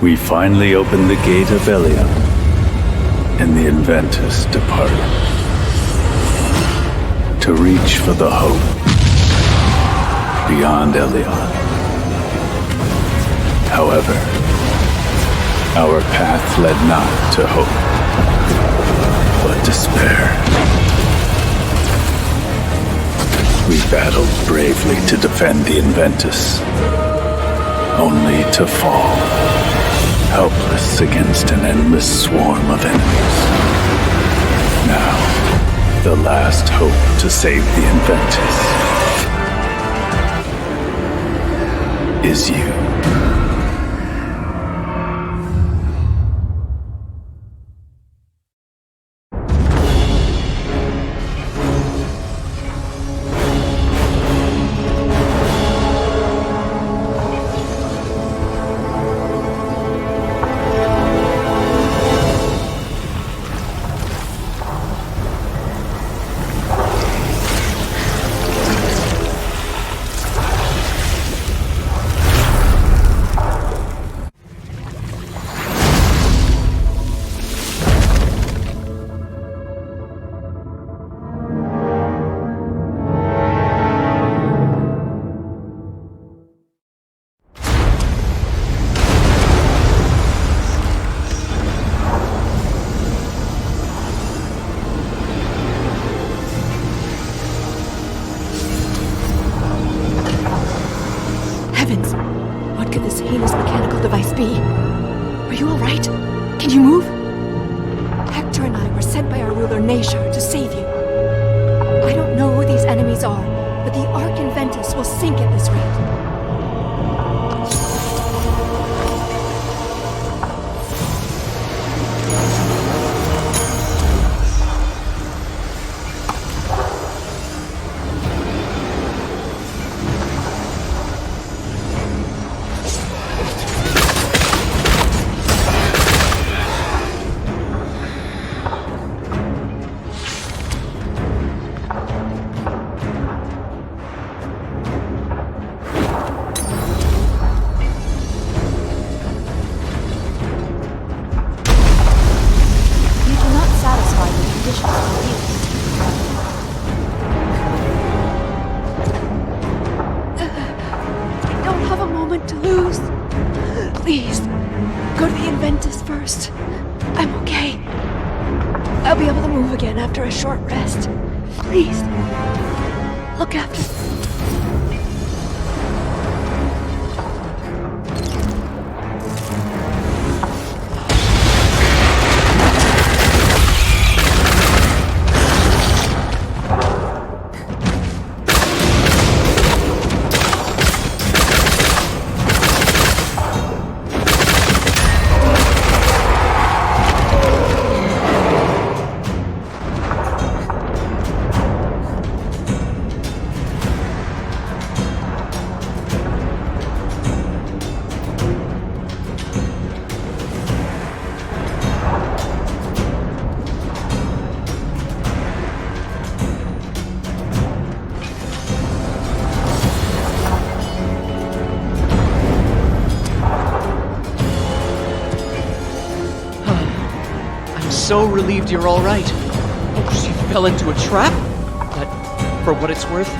We finally opened the gate of Elyon, and the Inventus departed to reach for the hope beyond Elyon. However, our path led not to hope, but despair. We battled bravely to defend the Inventus, only to fall, helpless against an endless swarm of enemies. Now, the last hope to save the Inventus is you. Heavens! What could this heinous mechanical device be? Are you alright? Can you move? Hector and I were sent by our ruler Nashar to save you. I don't know who these enemies are, but the Ark Inventus will sink at this rate. Please, go to the Inventus first. I'm okay. I'll be able to move again after a short rest. Please, look after... So relieved you're all right. Oh, she fell into a trap? But for what it's worth,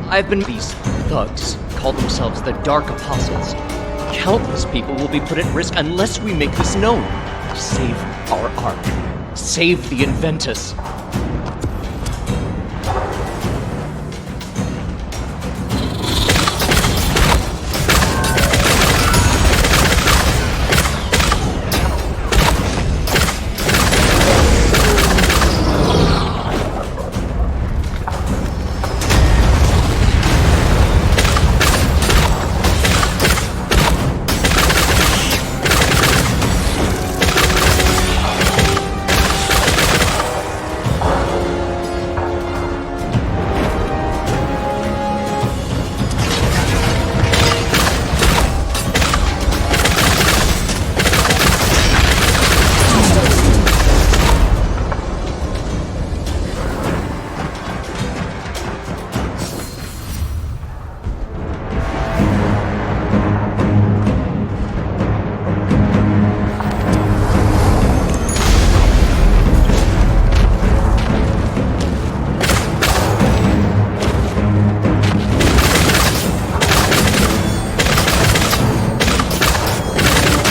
I've been... These thugs call themselves the Dark Apostles. Countless people will be put at risk unless we make this known. Save our Ark. Save the Inventus.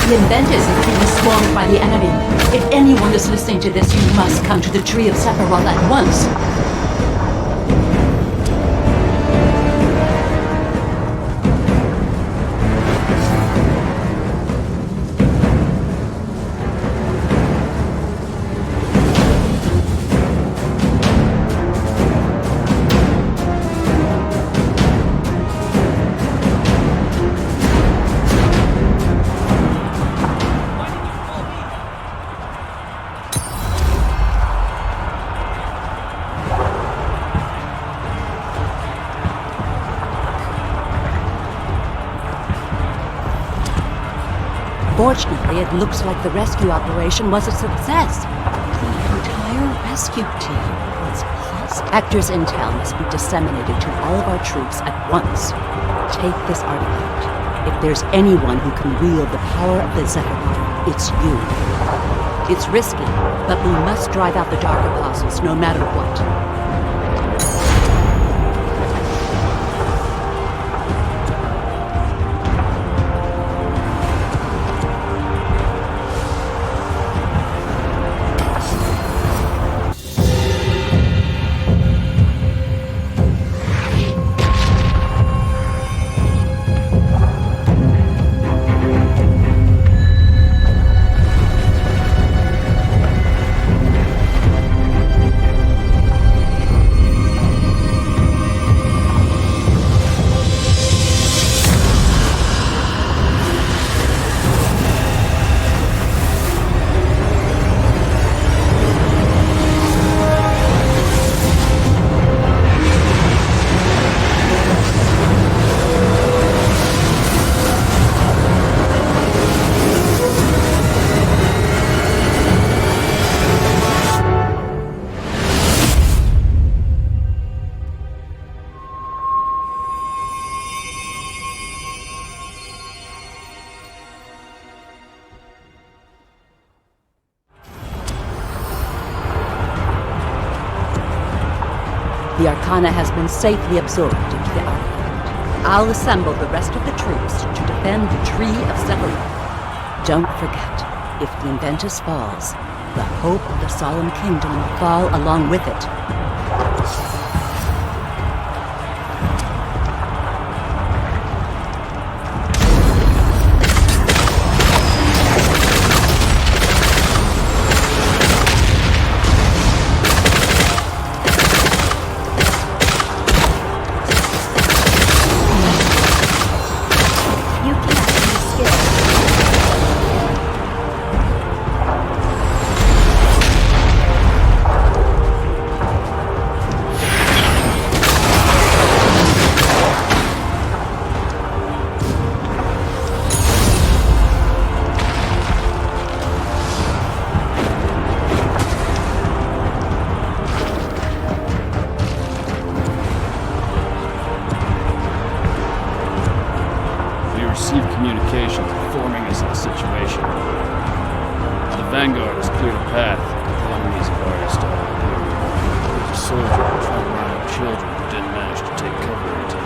The Inventus is being swarmed by the enemy. If anyone is listening to this, you must come to the Tree of Sephiroth at once. Fortunately, it looks like the rescue operation was a success. The entire rescue team was plus. Hector's intel must be disseminated to all of our troops at once. Take this artifact. If there's anyone who can wield the power of the Sephiroth, it's you. It's risky, but we must drive out the Dark Apostles no matter what. The Arcana has been safely absorbed into the artifact. I'll assemble the rest of the troops to defend the Tree of Sephiroth. Don't forget, if the Inventus falls, the hope of the Solemn Kingdom will fall along with it. Communications informing us of the situation. The Vanguard has cleared a path. The enemies have already started appearing. There's a soldier trying to line up children who didn't manage to take cover in time.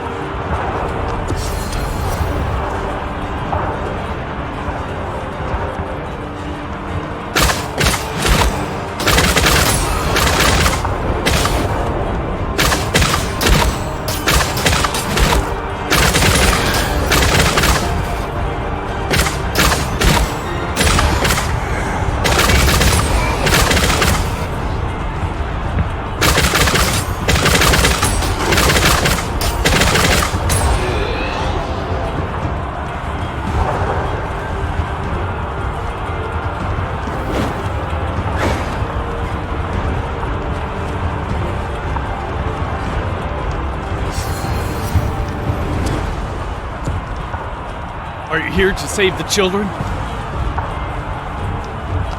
Are you here to save the children?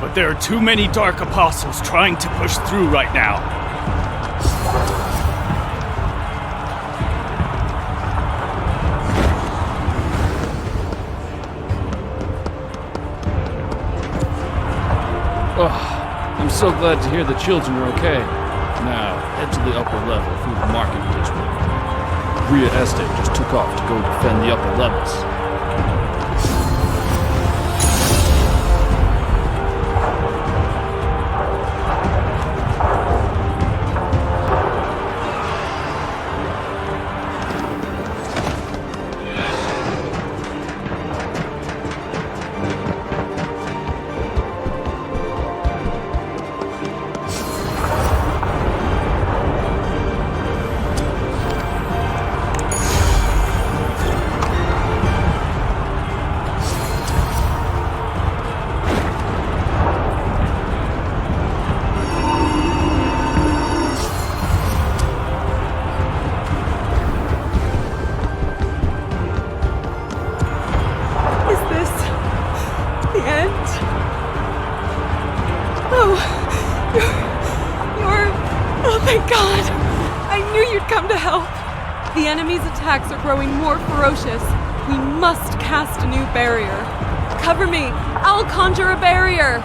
But there are too many Dark Apostles trying to push through right now. Oh, I'm so glad to hear the children are okay. Now, head to the upper level through the market district. Ria Este just took off to go defend the upper levels. The end? Oh, you're... Oh, thank God! I knew you'd come to help! The enemy's attacks are growing more ferocious. We must cast a new barrier. Cover me! I'll conjure a barrier!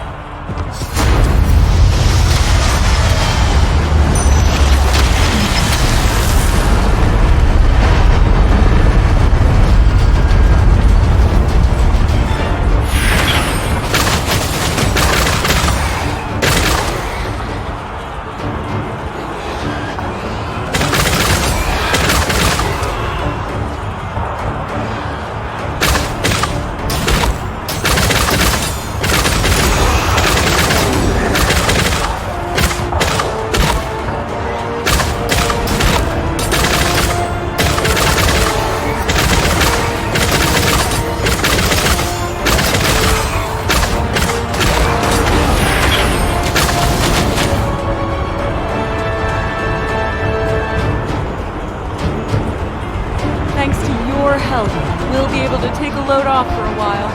We'll be able to take a load off for a while.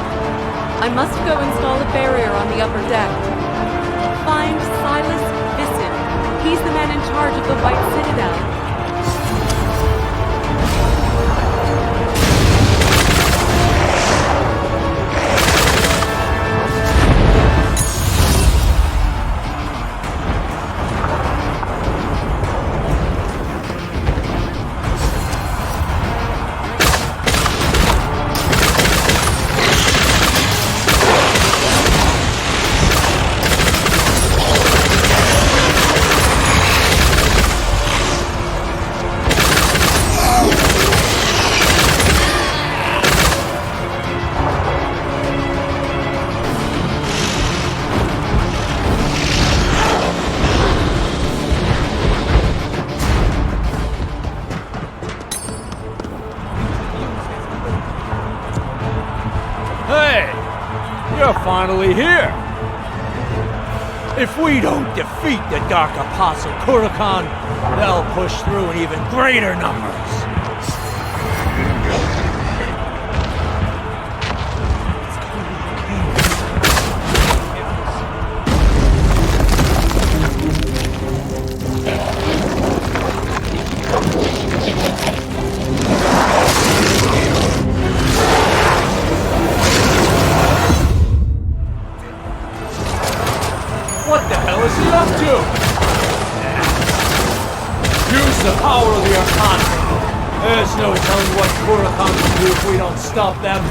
I must go install a barrier on the upper deck. Find Silas Visson. He's the man in charge of the White Citadel. You're finally here! If we don't defeat the Dark Apostle Kurakan, they'll push through in even greater numbers! What the hell is he up to? Use the power of the Arcana. There's no telling what Kurakan will do if we don't stop them.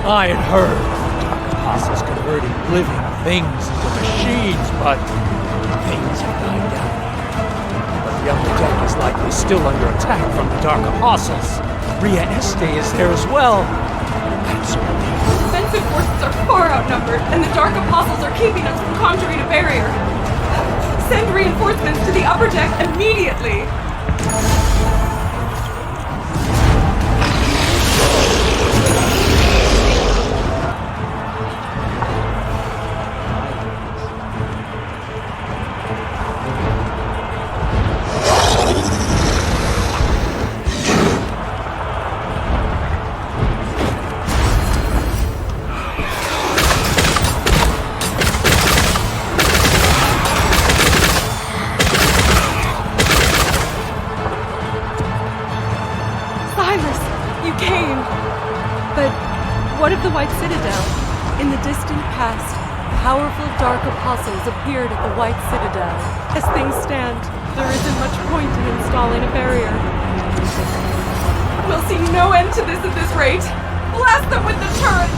I had heard of the Dark Apostles converting living things into machines, but things have died down here. But the upper deck is likely still under attack from the Dark Apostles. Ria Este is there as well. That's a relief. Defensive forces are far outnumbered, and the Dark Apostles are keeping us from conjuring a barrier. Send reinforcements to the upper deck immediately! What of the White Citadel? In the distant past, powerful Dark Apostles appeared at the White Citadel. As things stand, there isn't much point in installing a barrier. We'll see no end to this at this rate! Blast them with the turret!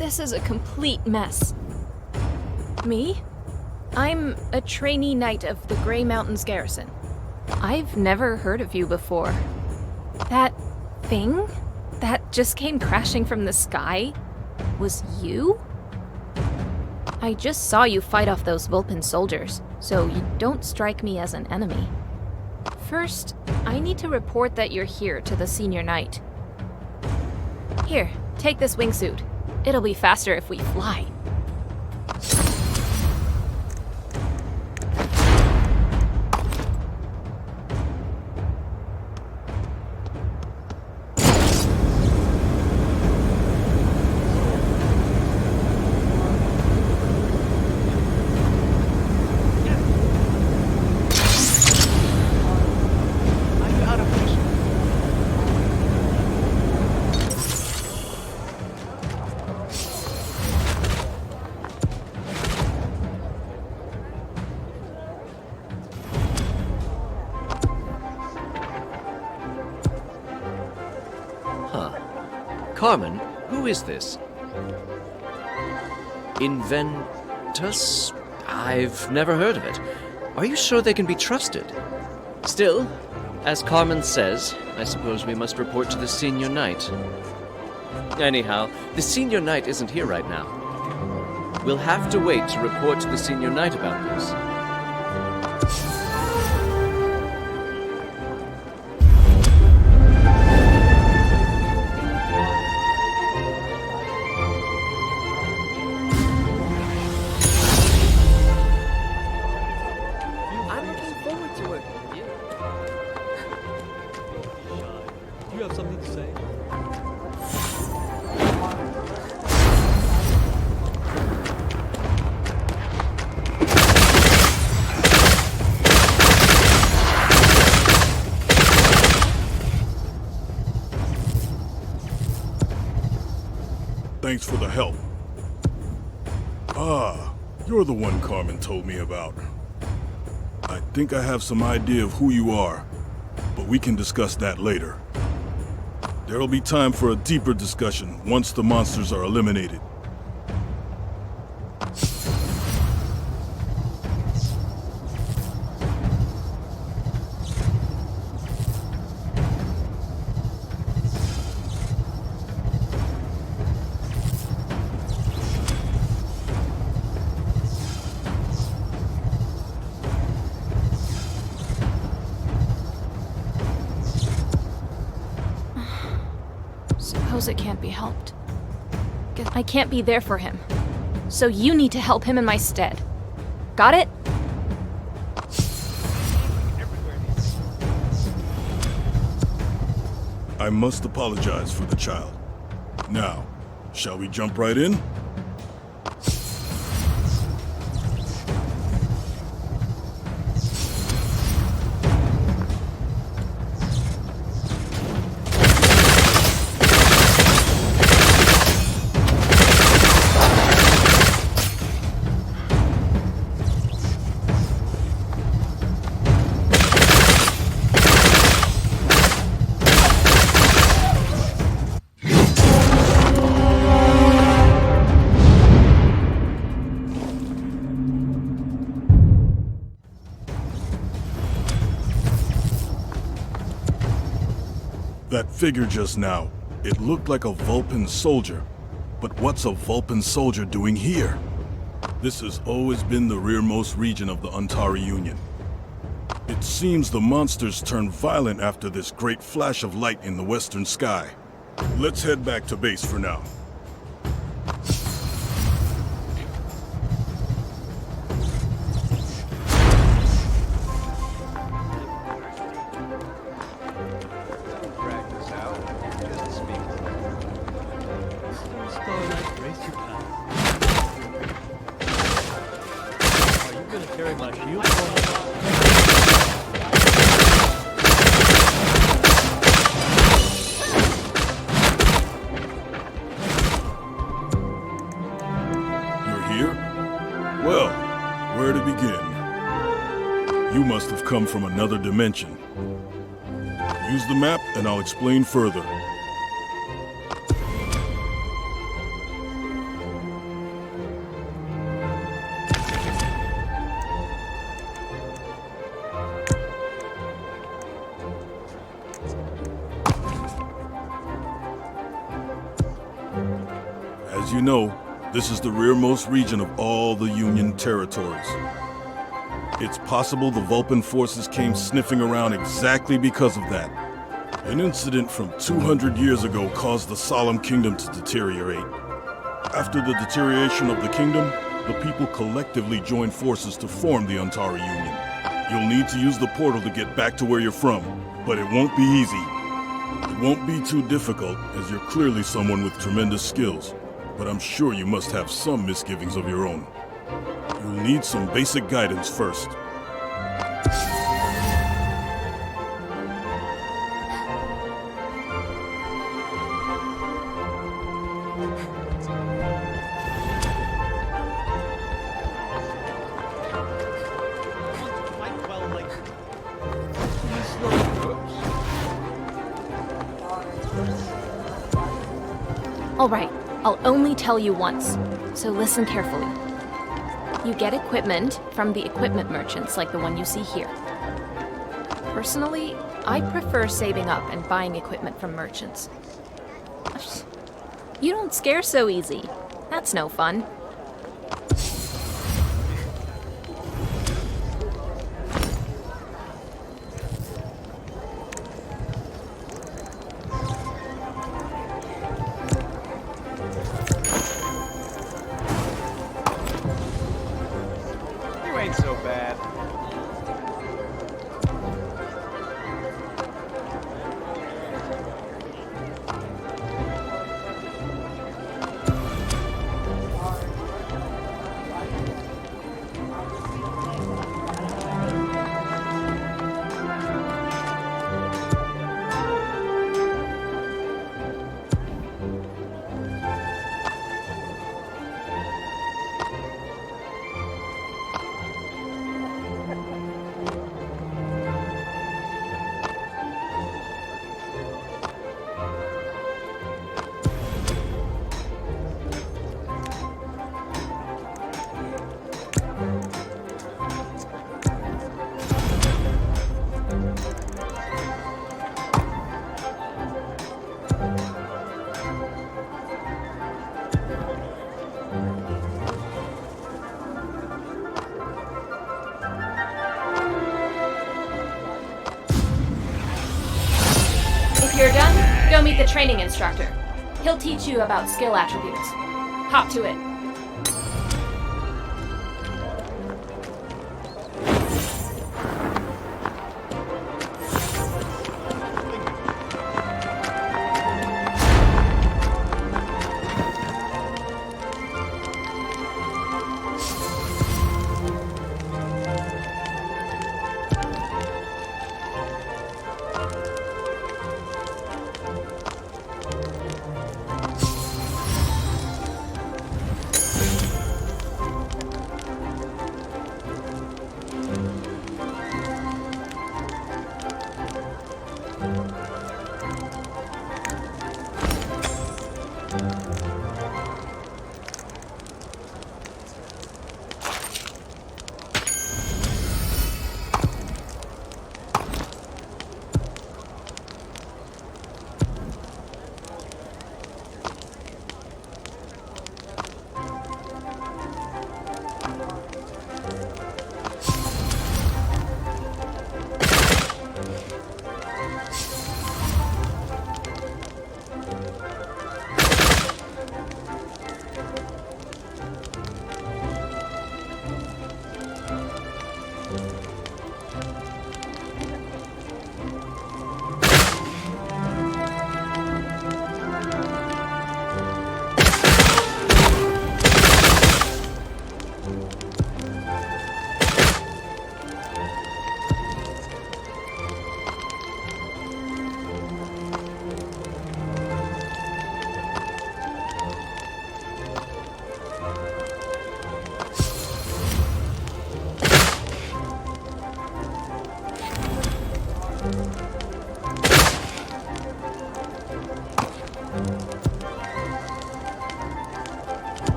This is a complete mess. Me? I'm a trainee knight of the Grey Mountains Garrison. I've never heard of you before. That thing that just came crashing from the sky was you? I just saw you fight off those Vulpin soldiers, so you don't strike me as an enemy. First, I need to report that you're here to the senior knight. Here, take this wingsuit. It'll be faster if we fly. Carmen, who is this? Inventus? I've never heard of it. Are you sure they can be trusted? Still, as Carmen says, I suppose we must report to the senior knight. Anyhow, the senior knight isn't here right now. We'll have to wait to report to the senior knight about this. Thanks for the help. Ah, you're the one Carmen told me about. I think I have some idea of who you are, but we can discuss that later. There'll be time for a deeper discussion once the monsters are eliminated. Suppose it can't be helped. Guess I can't be there for him. So you need to help him in my stead. Got it? I must apologize for the child. Now, shall we jump right in? That figure just now, it looked like a Vulpin soldier. But what's a Vulpin soldier doing here? This has always been the rearmost region of the Antari Union. It seems the monsters turned violent after this great flash of light in the western sky. Let's head back to base for now. Well, where to begin? You must have come from another dimension. Use the map and I'll explain further. As you know, this is the rearmost region of all the Union territories. It's possible the Vulcan forces came sniffing around exactly because of that. An incident from 200 years ago caused the Solemn Kingdom to deteriorate. After the deterioration of the kingdom, the people collectively joined forces to form the Antara Union. You'll need to use the portal to get back to where you're from, but it won't be easy. It won't be too difficult, as you're clearly someone with tremendous skills, but I'm sure you must have some misgivings of your own. You'll need some basic guidance first. All right, I'll only tell you once, so listen carefully. You get equipment from the equipment merchants like the one you see here. Personally, I prefer saving up and buying equipment from merchants. You don't scare so easy. That's no fun. If you're done, go meet the training instructor. He'll teach you about skill attributes. Hop to it.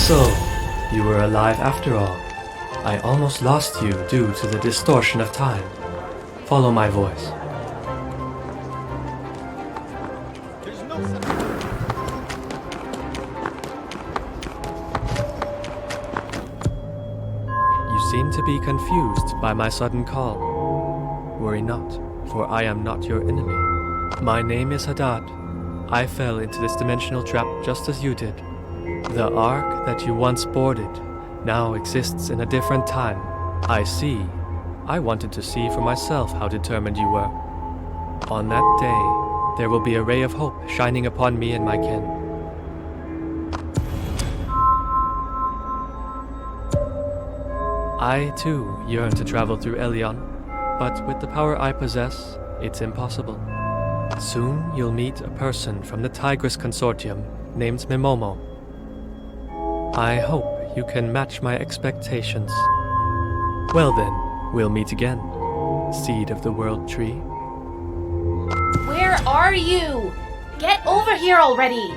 So, you were alive after all. I almost lost you due to the distortion of time. Follow my voice. You seem to be confused by my sudden call. Worry not, for I am not your enemy. My name is Haddad. I fell into this dimensional trap just as you did. The ark that you once boarded now exists in a different time. I see. I wanted to see for myself how determined you were. On that day, there will be a ray of hope shining upon me and my kin. I, too, yearn to travel through Elyon, but with the power I possess, it's impossible. Soon you'll meet a person from the Tigris Consortium named Momomo. I hope you can match my expectations. Well then, we'll meet again, Seed of the World Tree. Where are you? Get over here already!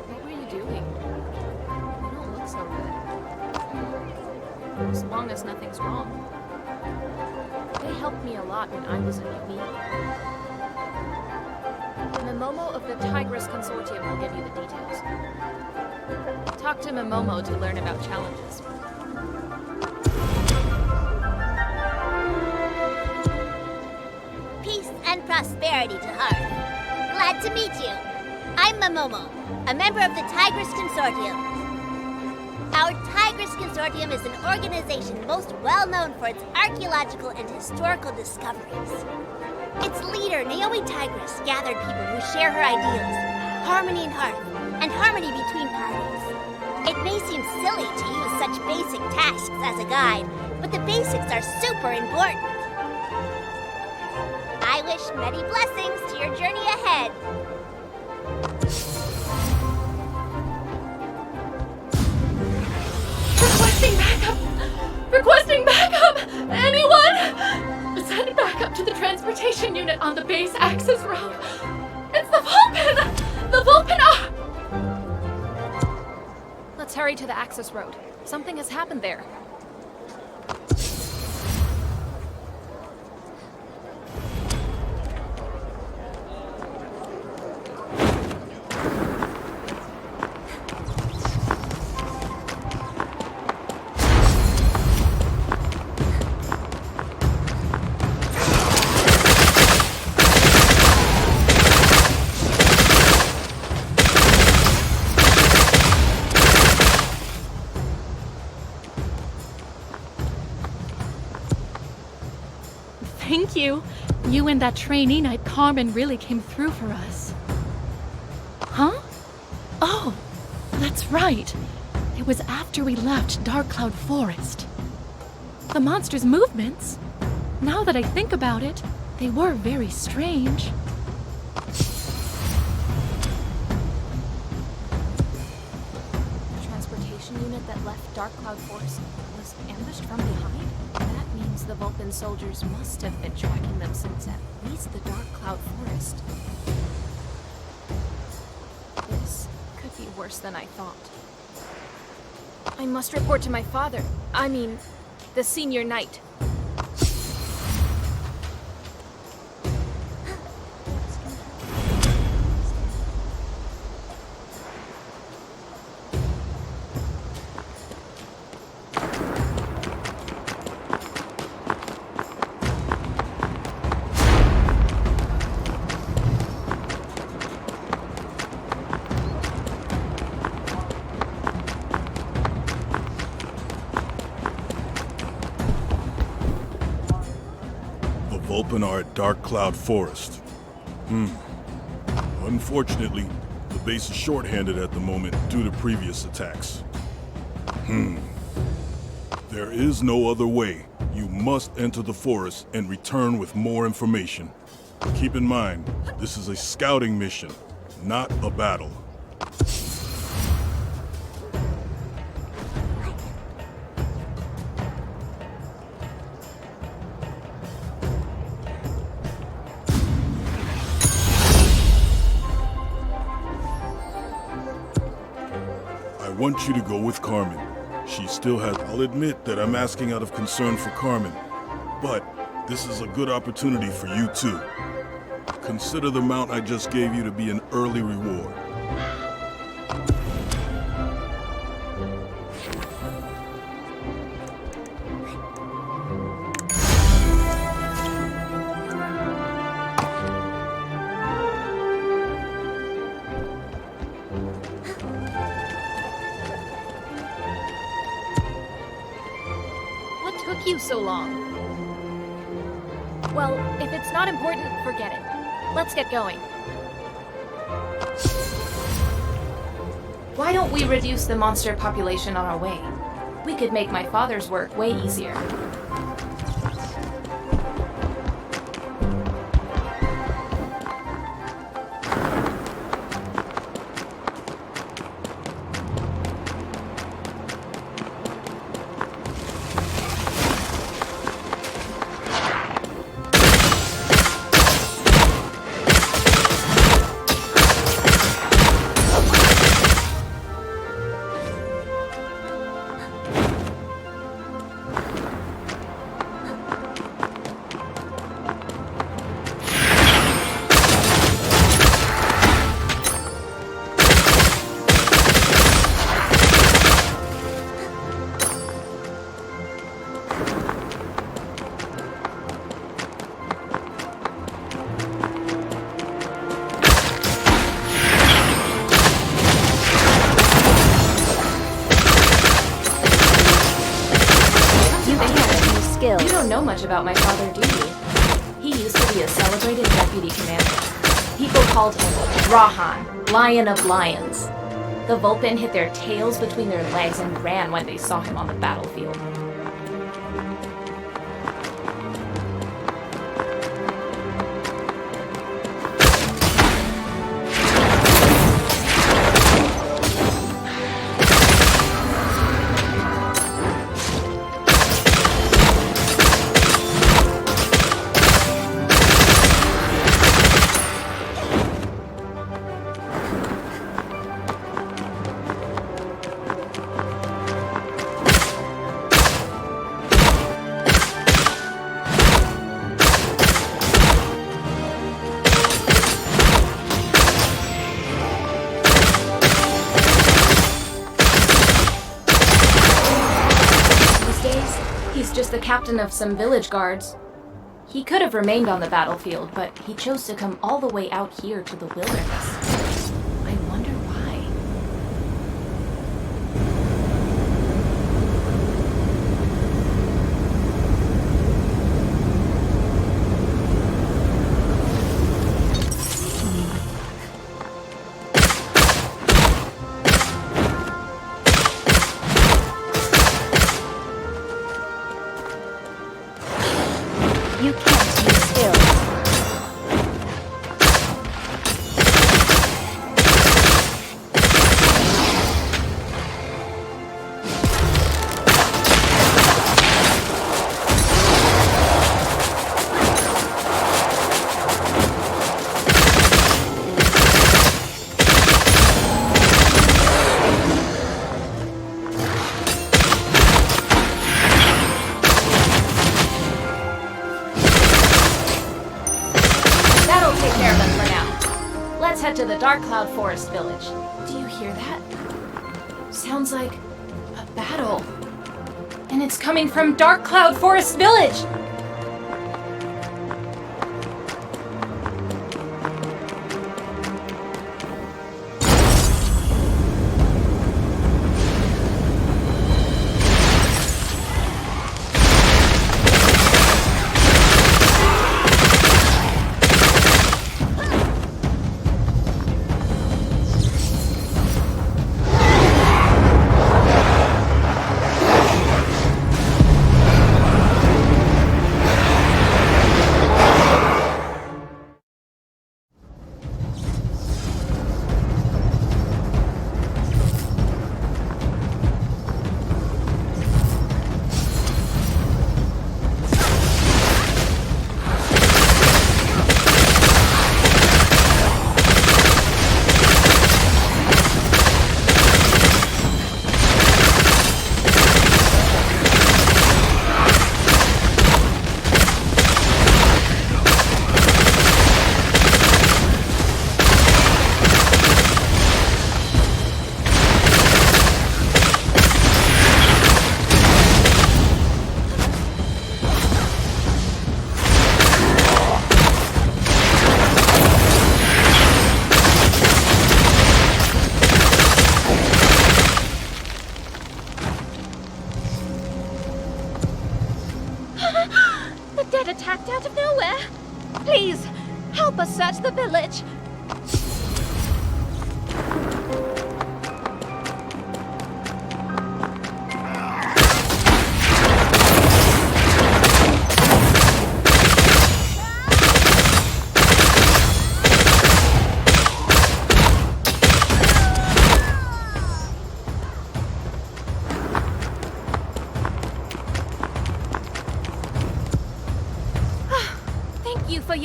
What were you doing? You don't look so good. As long as nothing's wrong. They helped me a lot when I was a newbie. Momomo of the Tigris Consortium will give you the details. Talk to Momomo to learn about challenges. Peace and prosperity to Hearth. Glad to meet you. I'm Momomo, a member of the Tigris Consortium. Our Tigris Consortium is an organization most well known for its archaeological and historical discoveries. Its leader, Naomi Tigris, gathered people who share her ideals, harmony in heart, and harmony between parties. It may seem silly to use such basic tasks as a guide, but the basics are super important. I wish many blessings to your journey ahead. Requesting backup! Requesting backup! Anyone? Send backup to the transportation unit on the base access road. It's the Vulcan! The Vulcan are... Let's hurry to the access road. Something has happened there. Thank you. You and that trainee knight Carmen really came through for us. Huh? Oh, that's right. It was after we left Dark Cloud Forest. The monster's movements, now that I think about it, they were very strange. The transportation unit that left Dark Cloud Forest was ambushed from behind? That means the Vulcan soldiers must have been tracking them since at least the Dark Cloud Forest. This could be worse than I thought. I must report to my father. I mean, the senior knight. Vulcan are at Dark Cloud Forest. Unfortunately, the base is shorthanded at the moment due to previous attacks. There is no other way. You must enter the forest and return with more information. Keep in mind, this is a scouting mission, not a battle. want you to go with Carmen. She still has... I'll admit that I'm asking out of concern for Carmen, but this is a good opportunity for you too. Consider the amount I just gave you to be an early reward. What took you so long? Well, if it's not important, forget it. Let's get going. Why don't we reduce the monster population on our way? We could make my father's work way easier. You don't know much about my father, do you? He used to be a celebrated deputy commander. People called him Rahan, Lion of Lions. The Vulpin hit their tails between their legs and ran when they saw him on the battlefield. He's just the captain of some village guards. He could have remained on the battlefield, but he chose to come all the way out here to the wilderness. I wonder why. You can't use skills. Take care of them for now. Let's head to the Dark Cloud Forest Village. Do you hear that? Sounds like a battle. And it's coming from Dark Cloud Forest Village!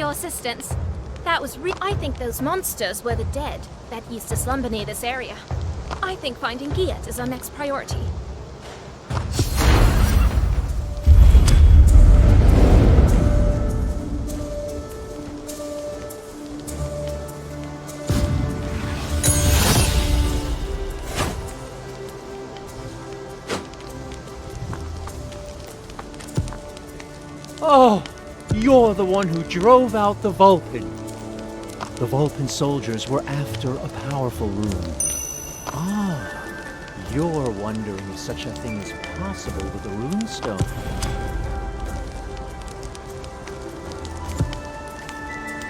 your assistance. That was I think those monsters were the dead that used to slumber near this area. I think finding Giat is our next priority. Oh, you're the one who drove out the Vulcan. The Vulcan soldiers were after a powerful rune. Ah, you're wondering if such a thing is possible with a rune stone.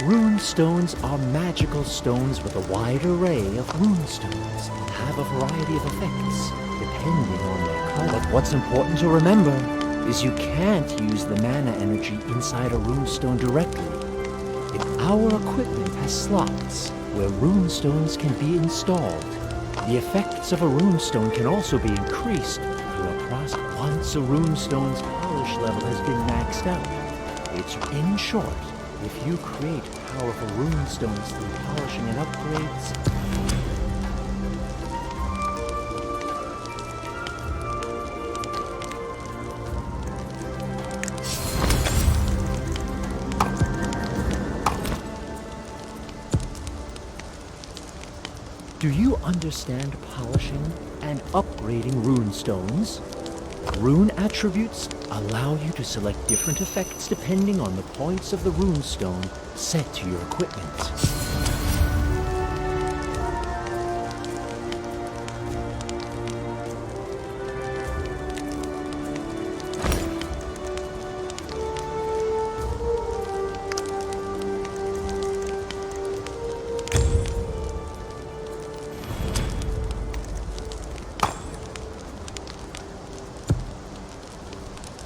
Rune stones are magical stones with a wide array of rune stones, have a variety of effects, depending on their color. But what's important to remember is you can't use the mana energy inside a runestone directly. Our equipment has slots where runestones can be installed. The effects of a runestone can also be increased through a process. Once a runestone's polish level has been maxed out, it's in short, if you create powerful runestones through polishing and upgrades, do you understand polishing and upgrading runestones? Rune attributes allow you to select different effects depending on the points of the runestone set to your equipment.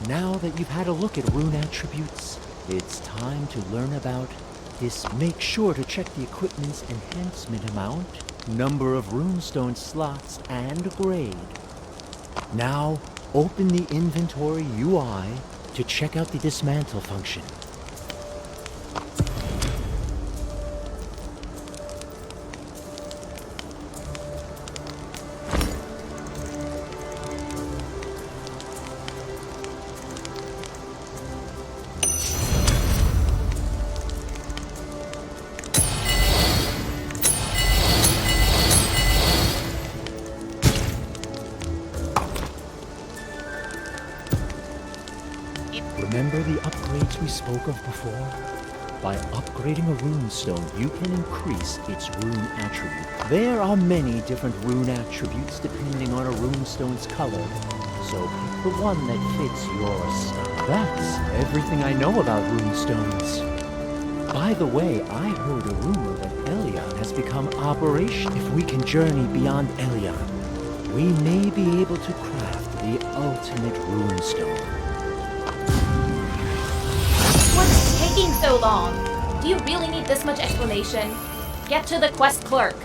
Now that you've had a look at rune attributes, it's time to learn about this. Make sure to check the equipment's enhancement amount, number of runestone slots, and grade. Now, open the inventory UI to check out the dismantle function. Remember the upgrades we spoke of before? By upgrading a runestone, you can increase its rune attribute. There are many different rune attributes depending on a runestone's color, so pick the one that fits your style. That's everything I know about runestones. By the way, I heard a rumor that Elyon has become operational. If we can journey beyond Elyon, we may be able to craft the ultimate runestone. What's taking so long? Do you really need this much explanation? Get to the quest clerk.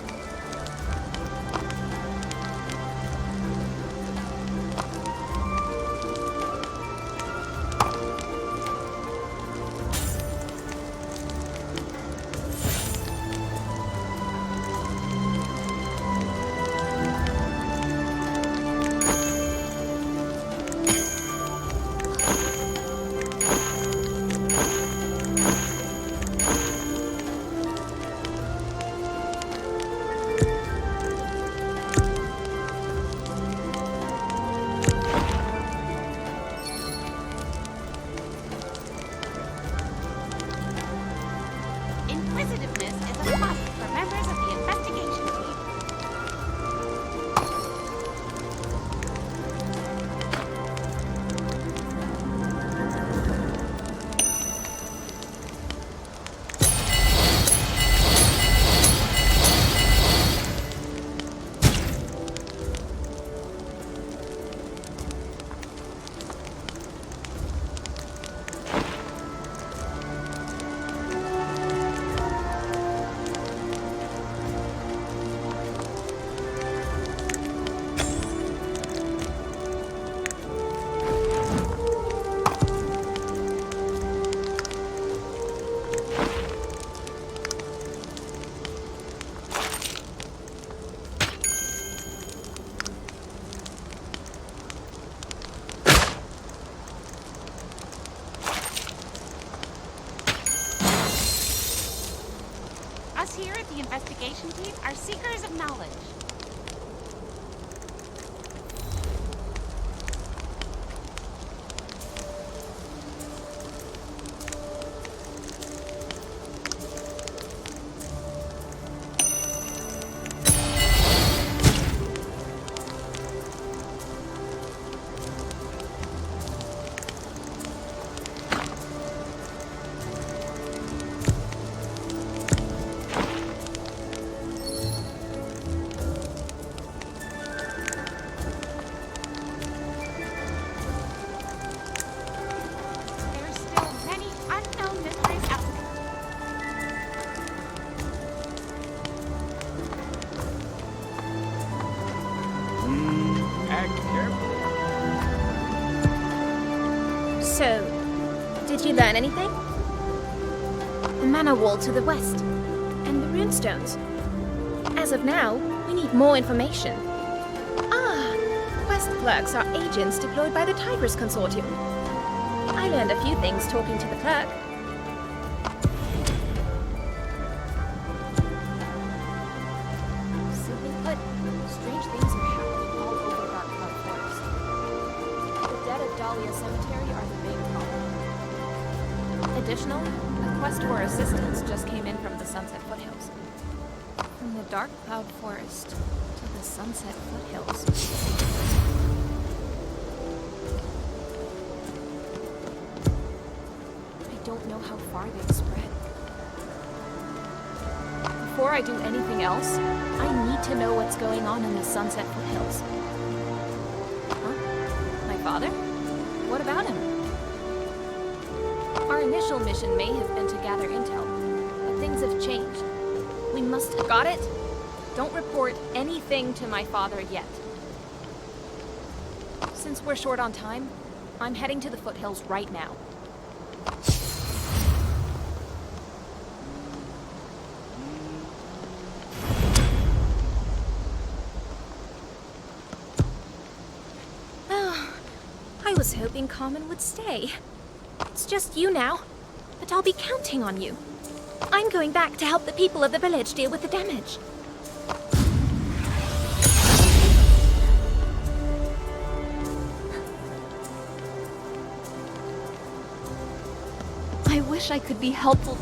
Safety investigation team are seekers of knowledge. So, did you learn anything? The manor wall to the west, and the runestones. As of now, we need more information. Ah, quest clerks are agents deployed by the Tigris Consortium. I learned a few things talking to the clerk. Simply put, strange things are happening all over Dark Cloud Forest. The dead at Dahlia Cemetery are the main problem. Additionally, a quest for assistance just came in from the Sunset Foothills. From the Dark Cloud Forest to the Sunset Foothills. I don't know how far they've spread. Before I do anything else, I need to know what's going on in the Sunset Foothills. Huh? My father? What about him? Our initial mission may have been to gather intel, but things have changed. We must have got it. Don't report anything to my father yet. Since we're short on time, I'm heading to the foothills right now. Oh, I was hoping Common would stay. It's just you now, but I'll be counting on you. I'm going back to help the people of the village deal with the damage. I wish I could be helpful.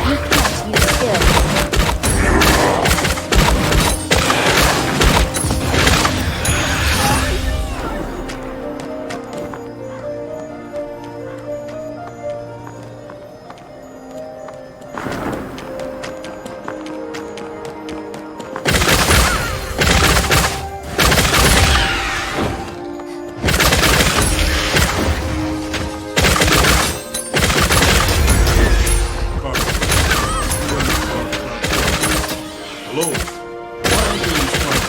You can't use skill. Hello? Why are you in trouble?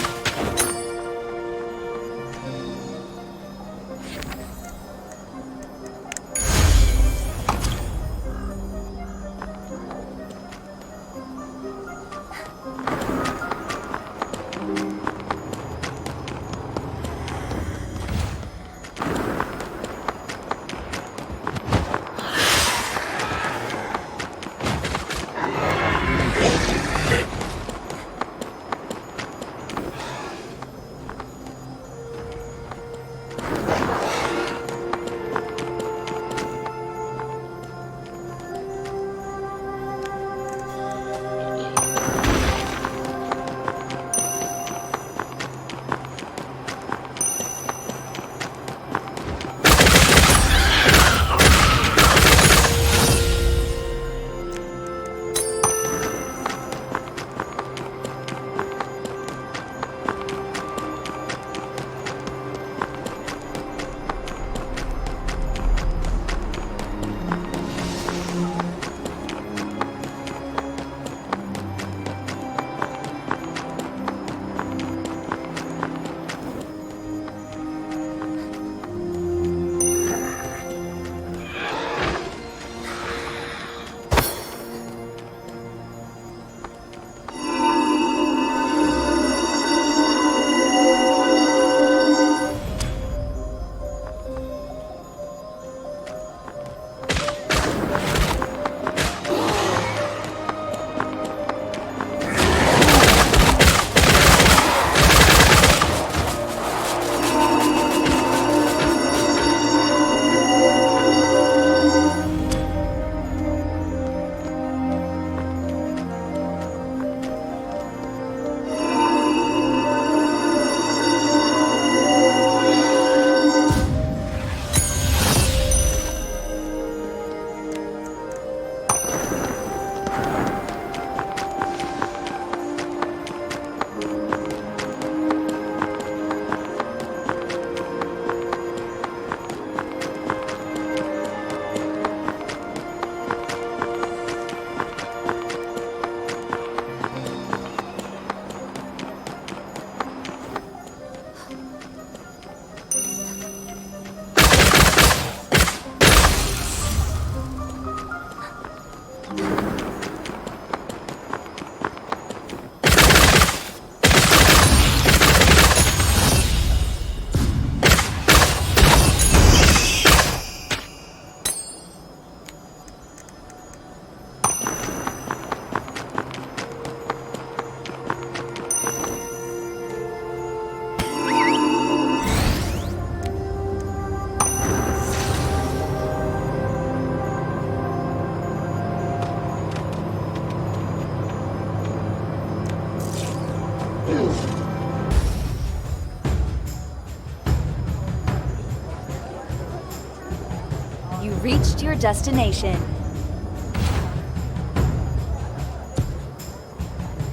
You reached your destination.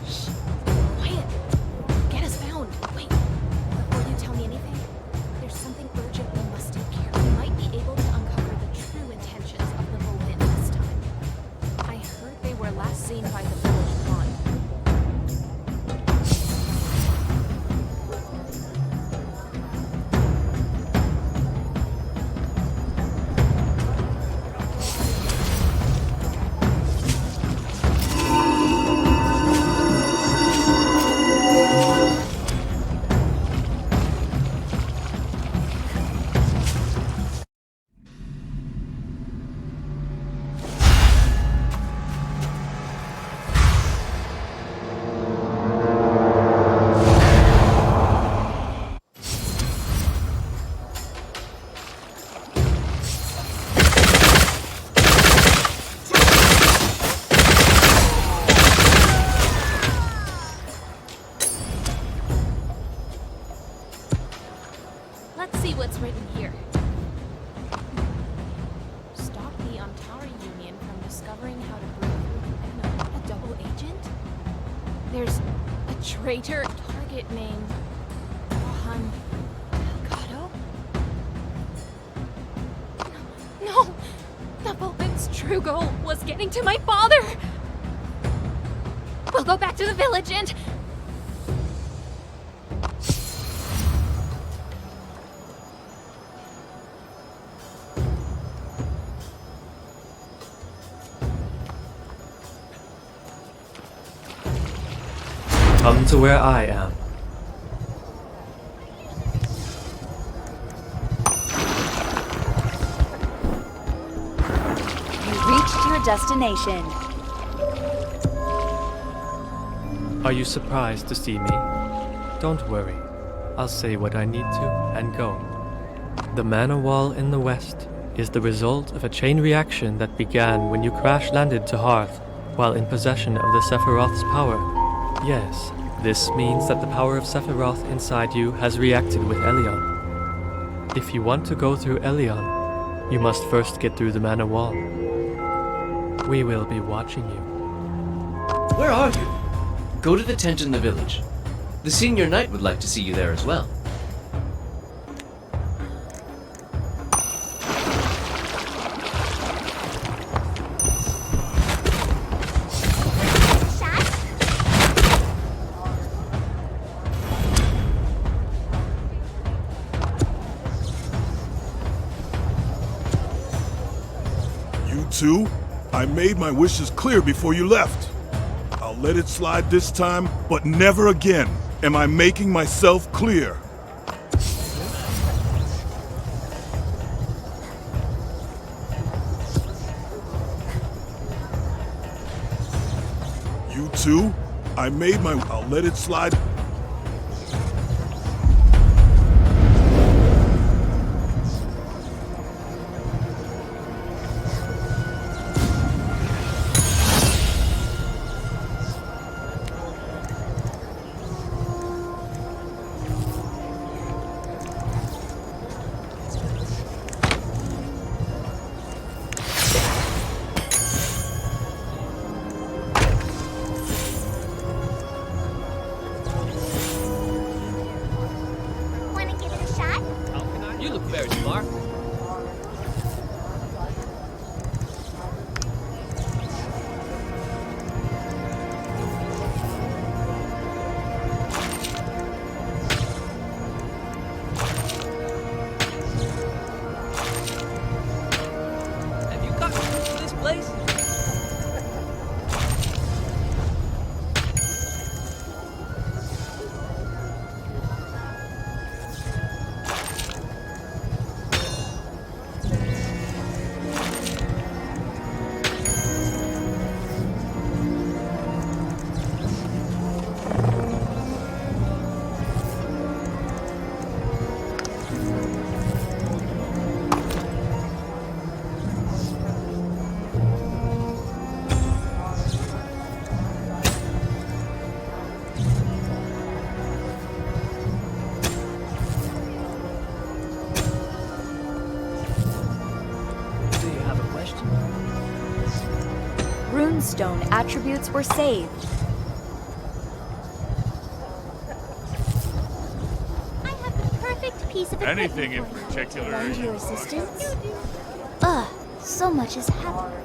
Shh. Quiet. Get us found. Wait. Before you tell me anything, there's something urgent we must take care of. We might be able to uncover the true intentions of the Volin this time. I heard they were last seen by the village pond. Let's see what's written here. Stop the Antara Union from discovering how to brew a double agent? There's a traitor target named Rohan Delgado? No! The Vulcan's true goal was getting to my father! We'll go back to the village and... Come to where I am. You reached your destination. Are you surprised to see me? Don't worry. I'll say what I need to and go. The mana wall in the west is the result of a chain reaction that began when you crash-landed to Hearth while in possession of the Sephiroth's power. Yes, this means that the power of Sephiroth inside you has reacted with Elyon. If you want to go through Elyon, you must first get through the mana wall. We will be watching you. Where are you? Go to the tent in the village. The senior knight would like to see you there as well. You two? I made my wishes clear before you left. I'll let it slide this time, but never again. Am I making myself clear? You two? I made my... I'll let it slide... You look very smart. Have you gotten used to this place? Runestone attributes were saved. I have the perfect piece of equipment. Anything in particular? Lend your assistance? Ugh, so much has happened.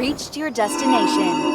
reached your destination.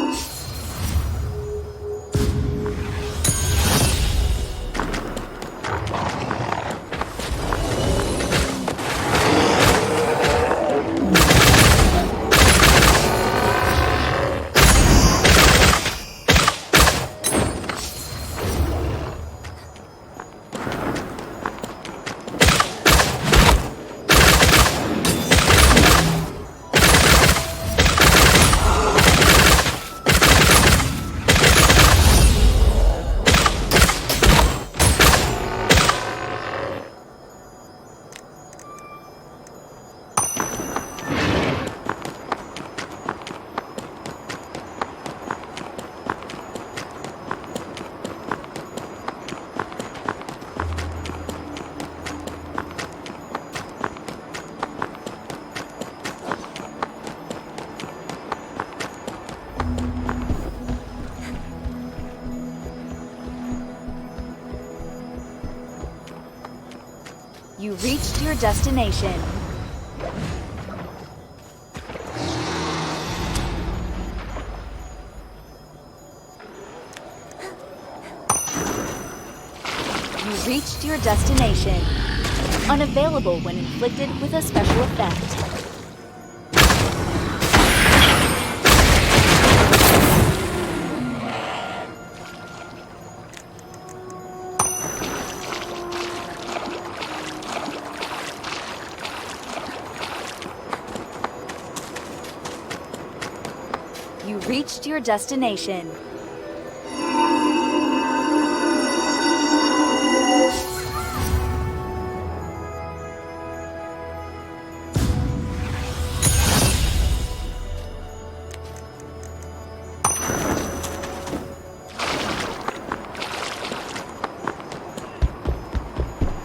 You reached your destination. You reached your destination. Unavailable when inflicted with a special effect. You reached your destination.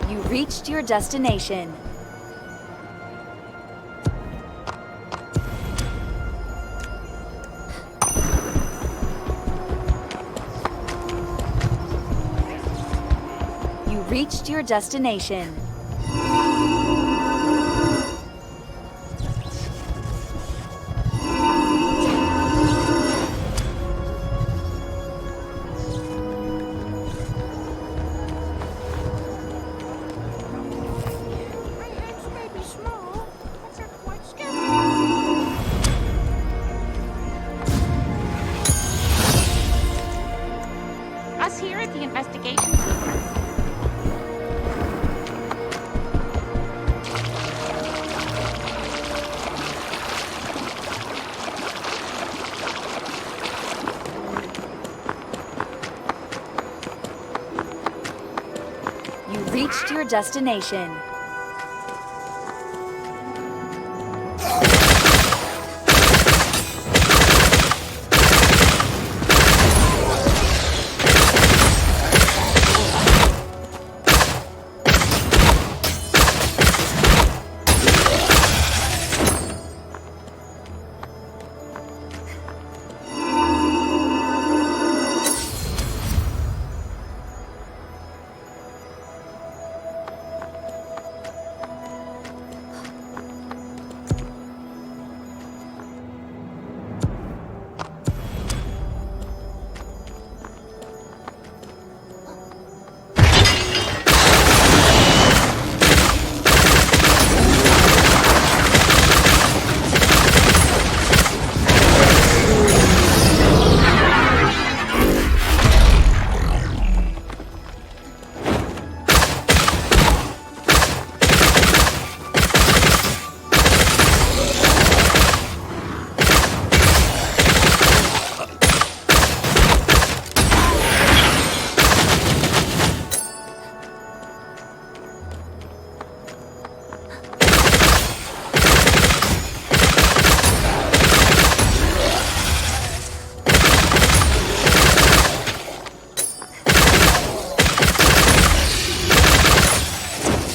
You reached your destination. Reached your destination. Us here at the investigation team. Reached your destination.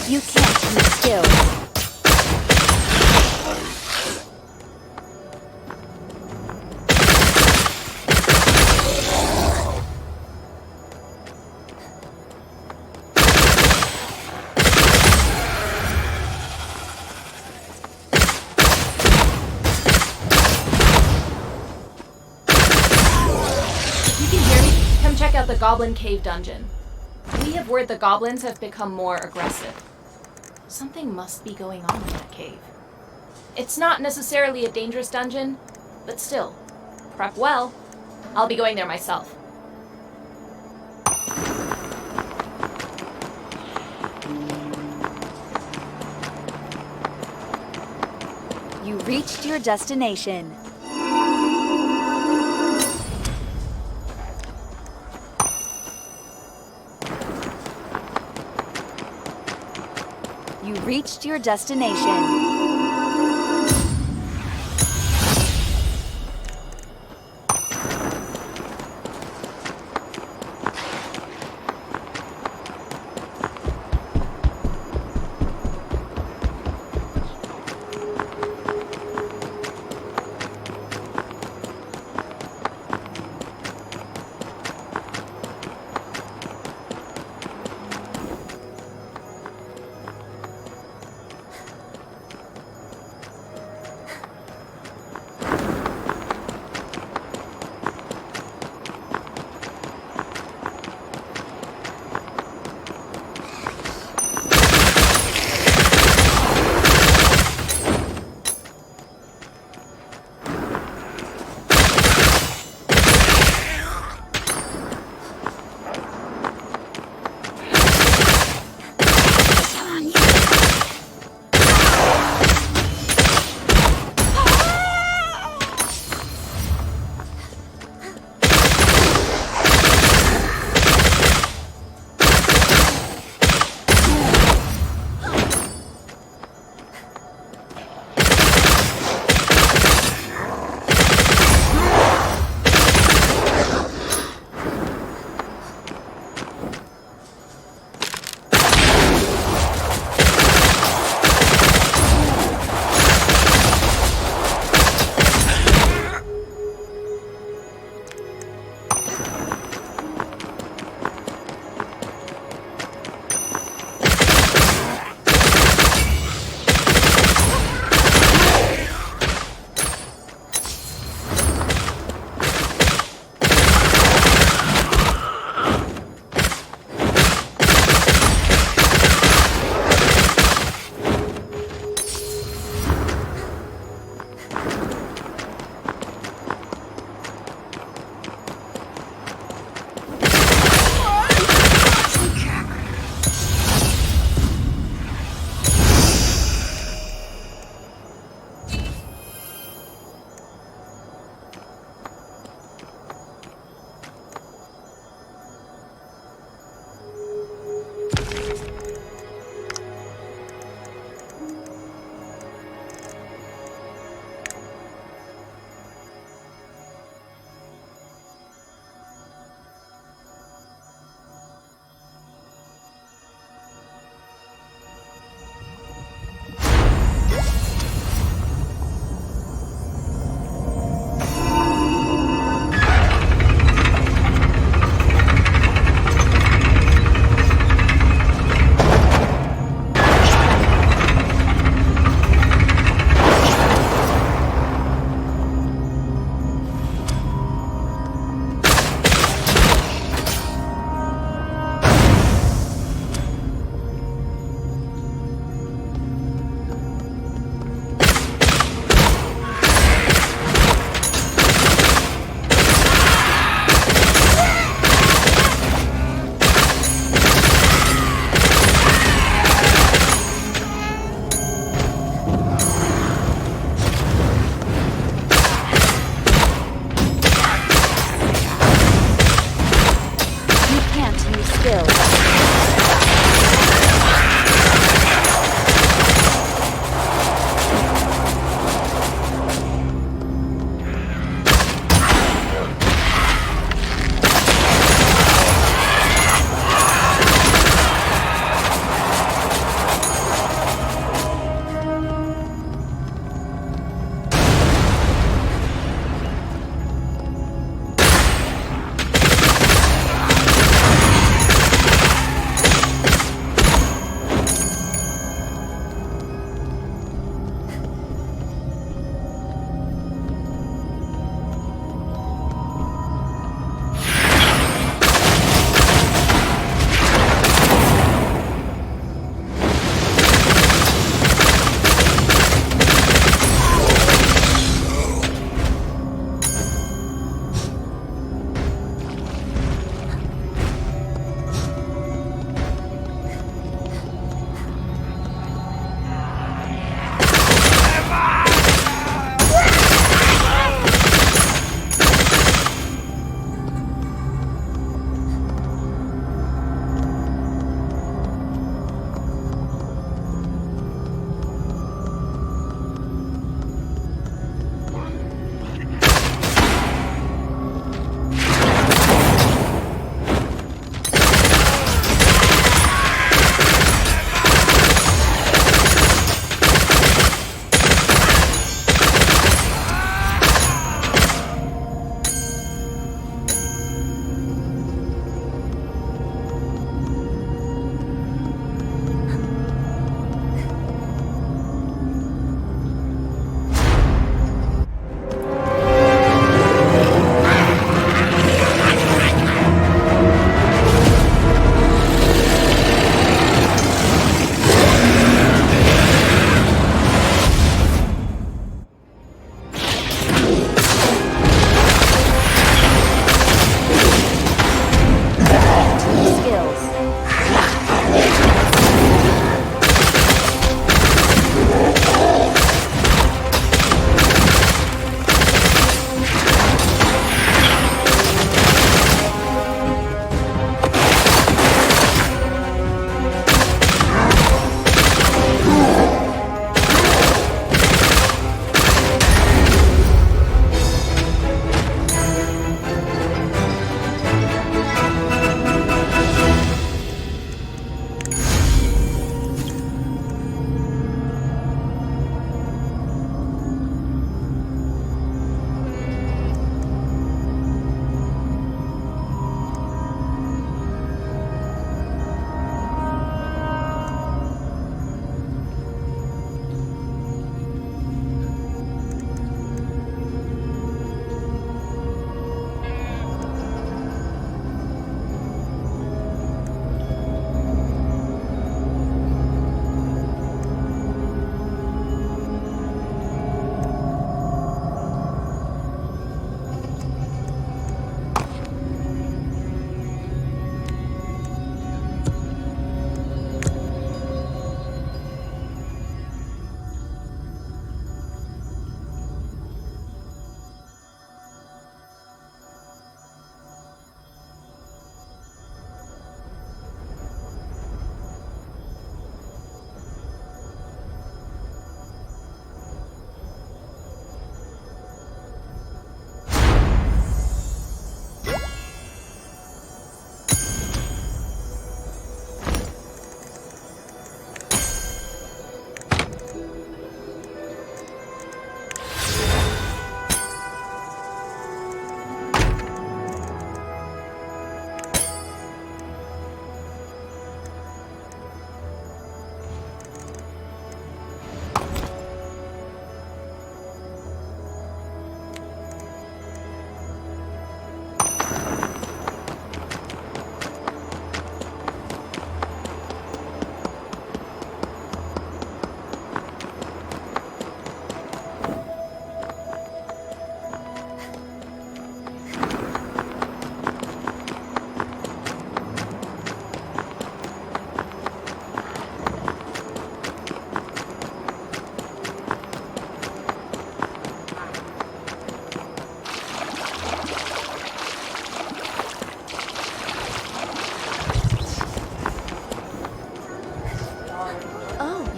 You can't use skills. Goblin Cave dungeon. We have word the goblins have become more aggressive. Something must be going on in that cave. It's not necessarily a dangerous dungeon, but still, prep well. I'll be going there myself. You reached your destination. You reached your destination.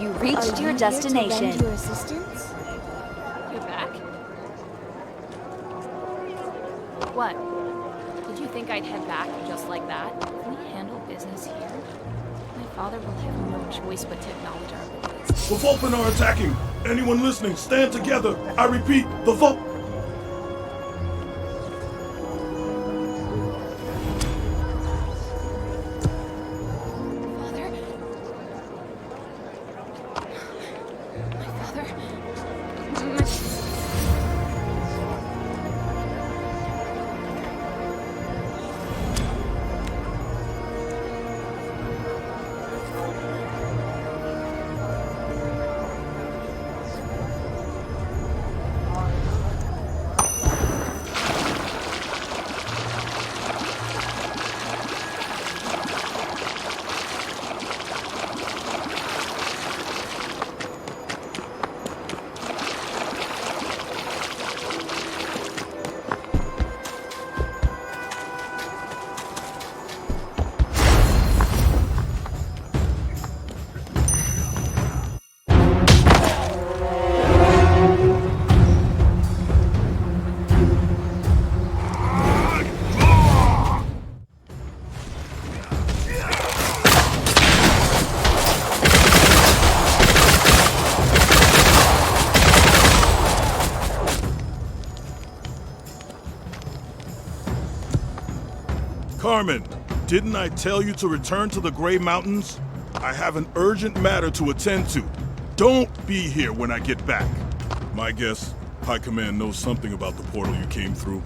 You reached your destination. Your assistance? You're back? What? Did you think I'd head back just like that? If we handle business here, my father will have no choice but to acknowledge our abilities. The Vulpin are attacking! Anyone listening, stand together! I repeat, the Vulpin... Carmen, didn't I tell you to return to the Grey Mountains? I have an urgent matter to attend to. Don't be here when I get back. My guess, High Command knows something about the portal you came through.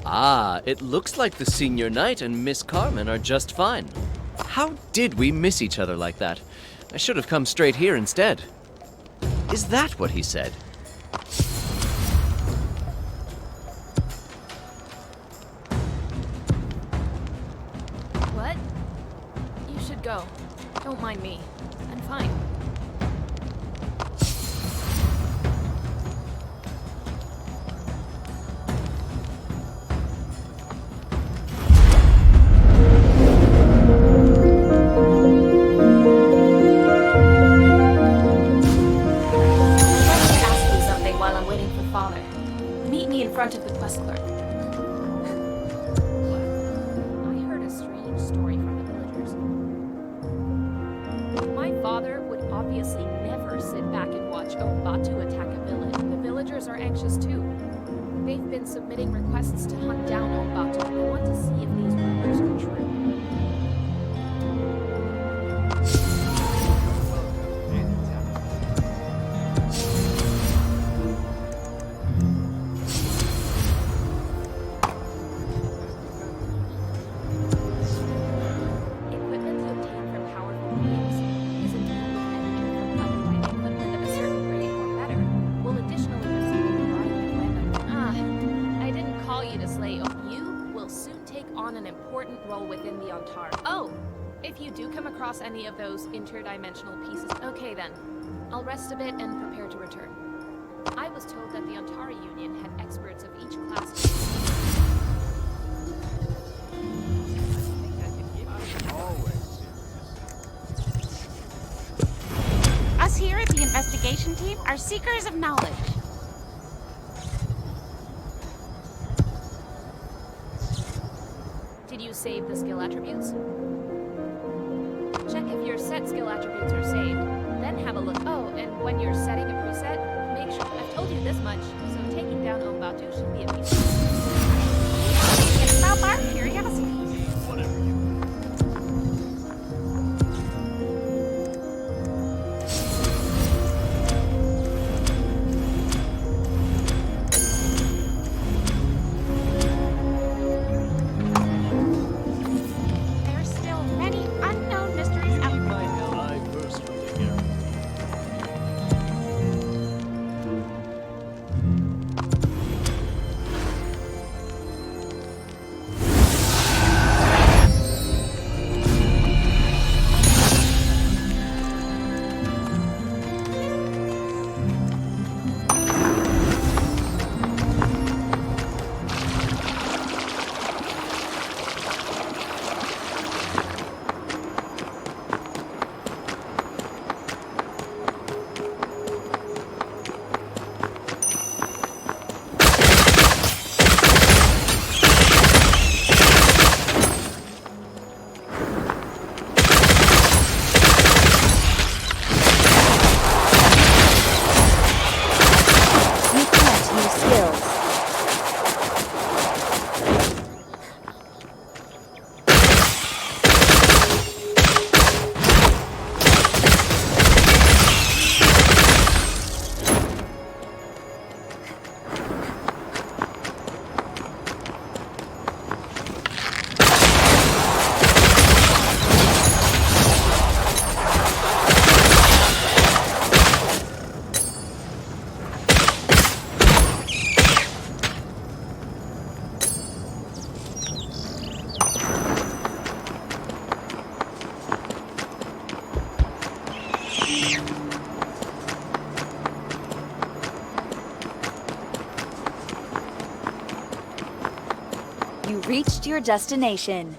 Ah, it looks like the Senior Knight and Miss Carmen are just fine. How did we miss each other like that? I should have come straight here instead. Is that what he said? What? You should go. Don't mind me. I'm fine. In front of the quest clerk. I heard a strange story from the villagers. My father would obviously never sit back and watch Obatu attack a village. The villagers are anxious too. They've been submitting requests to hunt down Obatu. I want to see if these rumors are true. Any of those interdimensional pieces. Okay then. I'll rest a bit and prepare to return. I was told that the Antari Union had experts of each class. Us here at the investigation team are seekers of knowledge. Did you save the skill attributes? Check if your set skill attributes are saved, then have a look. Oh, and when you're setting a preset, make sure. I've told you this much, so taking down Obatu should be a piece. It's about our curiosity. Whatever you. You reached your destination.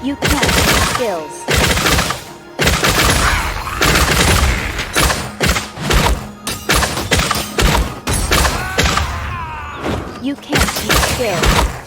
You can't use skills. You can't use skills.